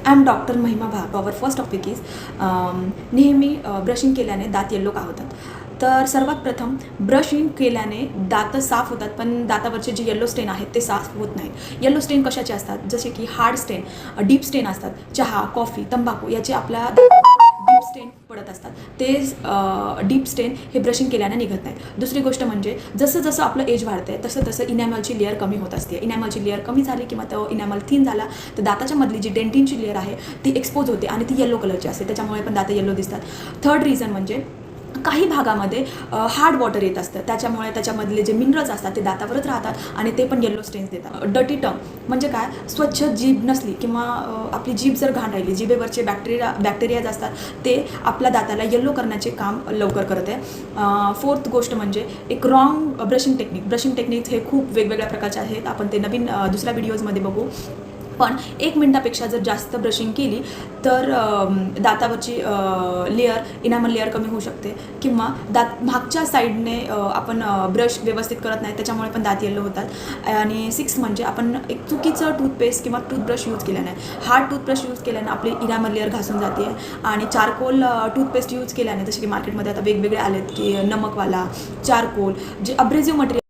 I am doctor महिमा भाग. आवर first topic is नेहमी brushing केल्याने दात येलो का होतात. तर सर्वात प्रथम ब्रशिंग केल्याने दात साफ होतात, पण दातावरचे जे येलो स्टेन आहेत ते साफ होत नाहीत. येलो स्टेन कशाचे असतात, जसे की हार्ड स्टेन, डीप स्टेन असतात. चहा, कॉफी, तंबाखू याचे आपल्या डीप स्टेन पडत असतात. ते डीप स्टेन हे ब्रशिंग केल्याने निघत नाहीत. दुसरी गोष्ट म्हणजे जसं जसं आपलं एज वाढते तसं तसं इनॅमलची लेअर कमी होत असते. इनॅमलची लेअर कमी झाली किंवा तो इनॅमल थिन झाला तर दाताच्या मधली जी डेंटिनची लेअर आहे ती एक्सपोज होते आणि ती येलो कलरची असते, त्याच्यामुळे पण दात येलो दिसतात. थर्ड रिझन म्हणजे काही भागामध्ये हार्ड वॉटर येत असतं, त्याच्यामुळे त्याच्यामधले जे मिनरल्स असतात ते दातावरच राहतात आणि ते पण येलो स्टेन्स देतात. डर्टी टंग म्हणजे काय, स्वच्छ जीभ नसली किंवा आपली जीभ जर घाण राहिली, जिभेवरचे बॅक्टेरियाज असतात ते आपल्या दाताला येलो करण्याचे काम लवकर करते. फोर्थ गोष्ट म्हणजे एक रॉंग ब्रशिंग टेक्निक हे खूप वेगवेगळ्या प्रकारचे आहेत. आपण ते नवीन दुसऱ्या व्हिडिओजमध्ये बघू. पण 1 मिनिटापेक्षा जर जास्त ब्रशिंग केली तर दातावरची इनॅमल लेअर कमी होऊ शकते किंवा दात मागच्या साईडने आपण ब्रश व्यवस्थित करत नाही, त्याच्यामुळे पण दात येलो होतात. आणि 6 म्हणजे आपण एक चुकीचं टूथपेस्ट किंवा टूथब्रश यूज केल्याने, हार्ड टूथब्रश यूज केल्याने आपली इनॅमल लेअर घासून जाते. आणि चारकोल टूथपेस्ट यूज केल्याने, जसे की मार्केटमध्ये आता वेगवेगळे आलेत की नमकवाला, चारकोल, जे अब्रेझिव्ह मटेरियल